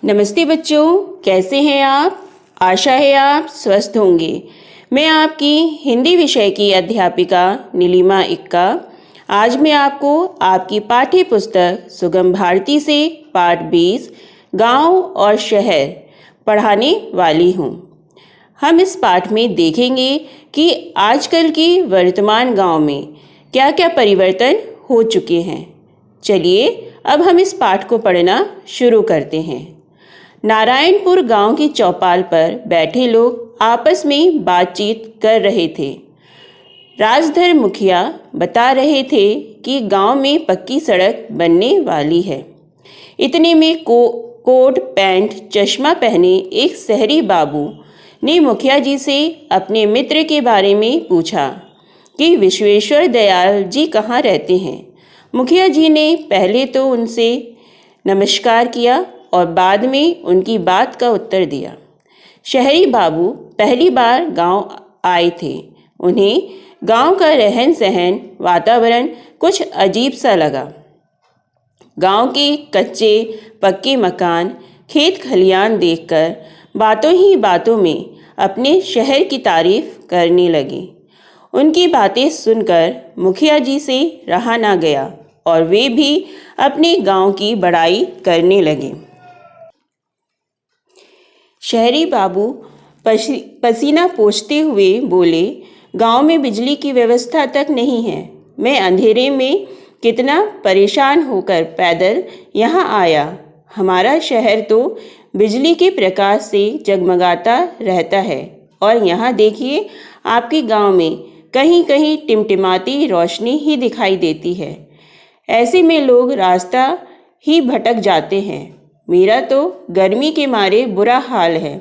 नमस्ते बच्चों, कैसे हैं आप। आशा है आप स्वस्थ होंगे। मैं आपकी हिंदी विषय की अध्यापिका नीलिमा इक्का। आज मैं आपको आपकी पाठ्य पुस्तक सुगम भारती से पाठ 20 गांव और शहर पढ़ाने वाली हूं। हम इस पाठ में देखेंगे कि आजकल की वर्तमान गांव में क्या क्या परिवर्तन हो चुके हैं। चलिए अब हम इस पाठ को पढ़ना शुरू करते हैं। नारायणपुर गांव की चौपाल पर बैठे लोग आपस में बातचीत कर रहे थे। राजधर मुखिया बता रहे थे कि गांव में पक्की सड़क बनने वाली है। इतने में कोट पैंट चश्मा पहने एक शहरी बाबू ने मुखिया जी से अपने मित्र के बारे में पूछा कि विश्वेश्वर दयाल जी कहाँ रहते हैं। मुखिया जी ने पहले तो उनसे नमस्कार किया और बाद में उनकी बात का उत्तर दिया। शहरी बाबू पहली बार गांव आए थे। उन्हें गांव का रहन सहन वातावरण कुछ अजीब सा लगा। गांव के कच्चे पक्के मकान खेत खलियान देखकर बातों ही बातों में अपने शहर की तारीफ करने लगे। उनकी बातें सुनकर मुखिया जी से रहा ना गया और वे भी अपने गांव की बड़ाई करने लगे। शहरी बाबू पसीना पोंछते हुए बोले, गांव में बिजली की व्यवस्था तक नहीं है। मैं अंधेरे में कितना परेशान होकर पैदल यहाँ आया। हमारा शहर तो बिजली के प्रकाश से जगमगाता रहता है और यहाँ देखिए आपके गांव में कहीं कहीं टिमटिमाती रोशनी ही दिखाई देती है। ऐसे में लोग रास्ता ही भटक जाते हैं। मेरा तो गर्मी के मारे बुरा हाल है।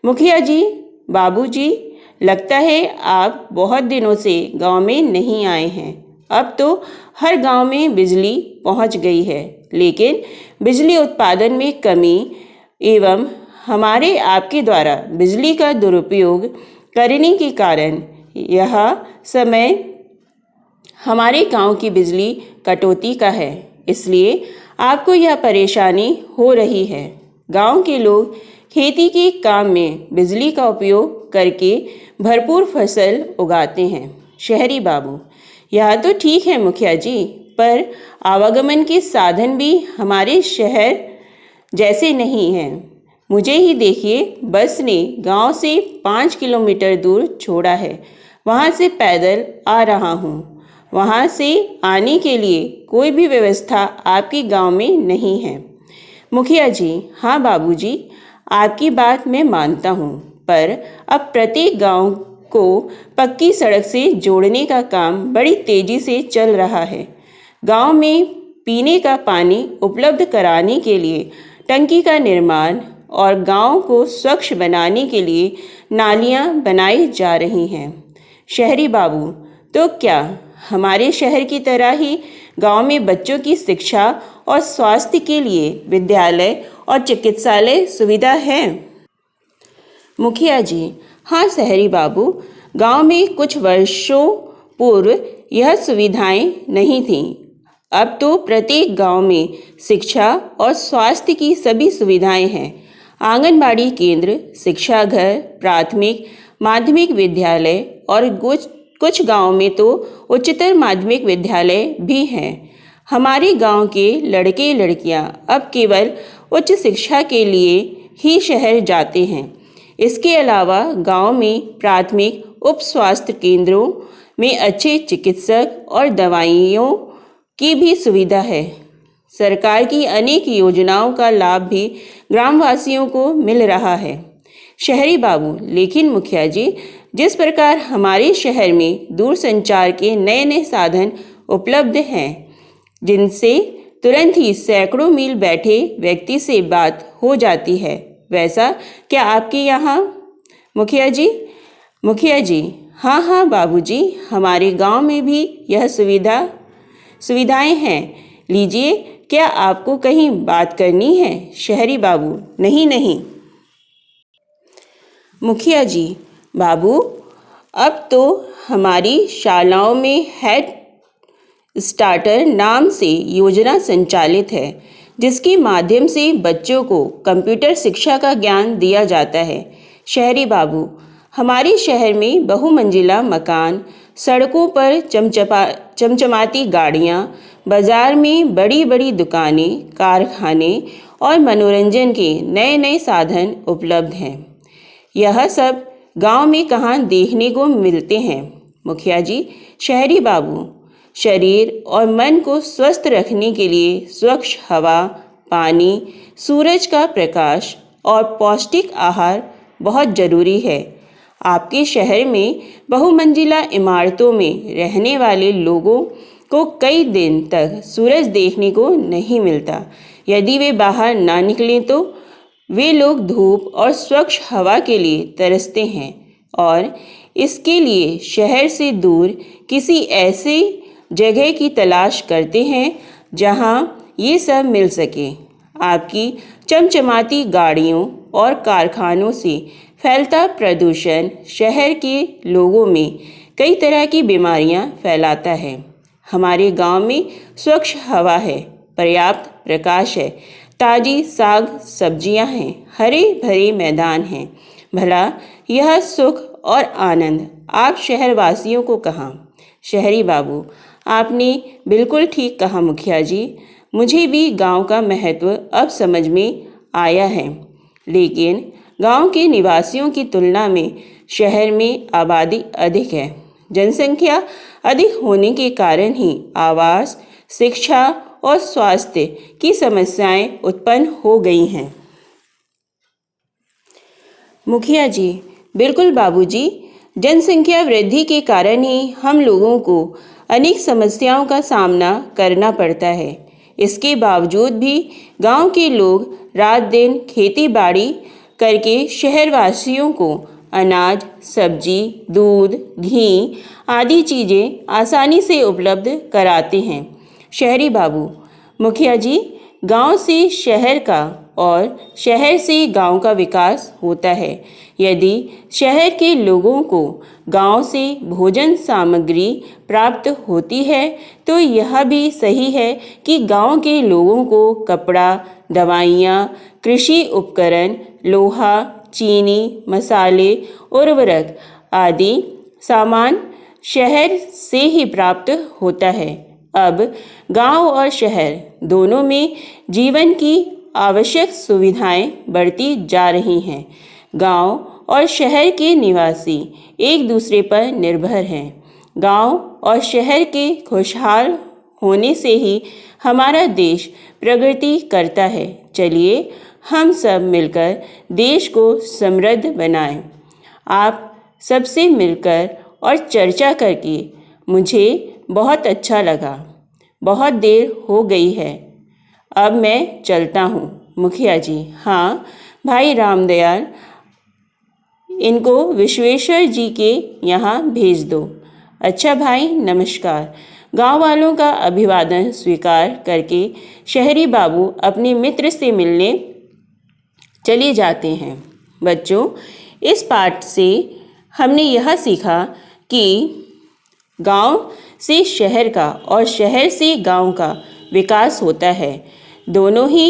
मुखिया जी, बाबूजी, लगता है आप बहुत दिनों से गांव में नहीं आए हैं। अब तो हर गांव में बिजली पहुंच गई है, लेकिन बिजली उत्पादन में कमी एवं हमारे आपके द्वारा बिजली का दुरुपयोग करने के कारण यह समय हमारे गांव की बिजली कटौती का है, इसलिए आपको यह परेशानी हो रही है। गांव के लोग खेती के काम में बिजली का उपयोग करके भरपूर फसल उगाते हैं। शहरी बाबू, यह तो ठीक है मुखिया जी, पर आवागमन के साधन भी हमारे शहर जैसे नहीं हैं। मुझे ही देखिए, बस ने गांव से 5 किलोमीटर दूर छोड़ा है। वहां से पैदल आ रहा हूँ। वहाँ से आने के लिए कोई भी व्यवस्था आपके गांव में नहीं है। मुखिया जी, हाँ बाबूजी, आपकी बात मैं मानता हूँ, पर अब प्रत्येक गांव को पक्की सड़क से जोड़ने का काम बड़ी तेजी से चल रहा है। गांव में पीने का पानी उपलब्ध कराने के लिए टंकी का निर्माण और गांव को स्वच्छ बनाने के लिए नालियाँ बनाई जा रही हैं। शहरी बाबू, तो क्या हमारे शहर की तरह ही गांव में बच्चों की शिक्षा और स्वास्थ्य के लिए विद्यालय और चिकित्सालय सुविधा है? मुखिया जी, हाँ शहरी बाबू, गांव में कुछ वर्षों पूर्व यह सुविधाएं नहीं थीं। अब तो प्रत्येक गांव में शिक्षा और स्वास्थ्य की सभी सुविधाएं हैं। आंगनबाड़ी केंद्र, शिक्षा घर, प्राथमिक माध्यमिक विद्यालय और कुछ गांव में तो उच्चतर माध्यमिक विद्यालय भी हैं। हमारे गांव के लड़के लड़कियां अब केवल उच्च शिक्षा के लिए ही शहर जाते हैं। इसके अलावा गांव में प्राथमिक उप स्वास्थ्य केंद्रों में अच्छे चिकित्सक और दवाइयों की भी सुविधा है। सरकार की अनेक योजनाओं का लाभ भी ग्रामवासियों को मिल रहा है। शहरी बाबू, लेकिन मुखिया जी, जिस प्रकार हमारे शहर में दूरसंचार के नए नए साधन उपलब्ध हैं, जिनसे तुरंत ही सैकड़ों मील बैठे व्यक्ति से बात हो जाती है, वैसा क्या आपके यहाँ? मुखिया जी, हाँ हाँ बाबूजी, हमारे गांव में भी यह सुविधाएं हैं। लीजिए, क्या आपको कहीं बात करनी है? शहरी बाबू, नहीं। मुखिया जी, बाबू, अब तो हमारी शालाओं में हेड स्टार्टर नाम से योजना संचालित है, जिसके माध्यम से बच्चों को कंप्यूटर शिक्षा का ज्ञान दिया जाता है। शहरी बाबू, हमारे शहर में बहुमंजिला मकान, सड़कों पर चमचमाती गाड़ियाँ, बाजार में बड़ी बड़ी दुकानें, कारखाने और मनोरंजन के नए नए साधन उपलब्ध हैं। यह सब गांव में कहाँ देखने को मिलते हैं? मुखिया जी, शहरी बाबू, शरीर और मन को स्वस्थ रखने के लिए स्वच्छ हवा, पानी, सूरज का प्रकाश और पौष्टिक आहार बहुत जरूरी है। आपके शहर में बहुमंजिला इमारतों में रहने वाले लोगों को कई दिन तक सूरज देखने को नहीं मिलता। यदि वे बाहर ना निकलें तो वे लोग धूप और स्वच्छ हवा के लिए तरसते हैं और इसके लिए शहर से दूर किसी ऐसे जगह की तलाश करते हैं जहां ये सब मिल सके। आपकी चमचमाती गाड़ियों और कारखानों से फैलता प्रदूषण शहर के लोगों में कई तरह की बीमारियां फैलाता है। हमारे गांव में स्वच्छ हवा है, पर्याप्त प्रकाश है, ताजी साग सब्जियां हैं, हरे भरे मैदान हैं। भला यह सुख और आनंद आप शहरवासियों को कहाँ? शहरी बाबू, आपने बिल्कुल ठीक कहा मुखिया जी। मुझे भी गांव का महत्व अब समझ में आया है, लेकिन गांव के निवासियों की तुलना में शहर में आबादी अधिक है। जनसंख्या अधिक होने के कारण ही आवास, शिक्षा और स्वास्थ्य की समस्याएं उत्पन्न हो गई हैं। मुखिया जी, बिल्कुल बाबूजी, जनसंख्या वृद्धि के कारण ही हम लोगों को अनेक समस्याओं का सामना करना पड़ता है। इसके बावजूद भी गांव के लोग रात दिन खेती बाड़ी करके शहरवासियों को अनाज, सब्जी, दूध, घी आदि चीज़ें आसानी से उपलब्ध कराते हैं। शहरी बाबू, मुखिया जी, गांव से शहर का और शहर से गांव का विकास होता है। यदि शहर के लोगों को गांव से भोजन सामग्री प्राप्त होती है तो यह भी सही है कि गांव के लोगों को कपड़ा, दवाइयाँ, कृषि उपकरण, लोहा, चीनी, मसाले, उर्वरक आदि सामान शहर से ही प्राप्त होता है। अब गांव और शहर दोनों में जीवन की आवश्यक सुविधाएं बढ़ती जा रही हैं। गांव और शहर के निवासी एक दूसरे पर निर्भर हैं। गांव और शहर के खुशहाल होने से ही हमारा देश प्रगति करता है। चलिए हम सब मिलकर देश को समृद्ध बनाएं। आप सबसे मिलकर और चर्चा करके मुझे बहुत अच्छा लगा। बहुत देर हो गई है, अब मैं चलता हूँ। मुखिया जी, हाँ भाई रामदयाल, इनको विश्वेश्वर जी के यहाँ भेज दो। अच्छा भाई, नमस्कार। गांव वालों का अभिवादन स्वीकार करके शहरी बाबू अपने मित्र से मिलने चले जाते हैं। बच्चों, इस पाठ से हमने यह सीखा कि गांव से शहर का और शहर से गांव का विकास होता है। दोनों ही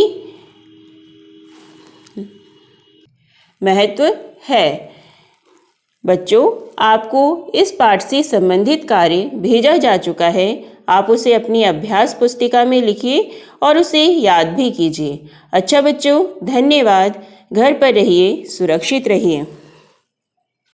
महत्व है। बच्चों, आपको इस पाठ से संबंधित कार्य भेजा जा चुका है। आप उसे अपनी अभ्यास पुस्तिका में लिखिए और उसे याद भी कीजिए। अच्छा बच्चों, धन्यवाद। घर पर रहिए, सुरक्षित रहिए।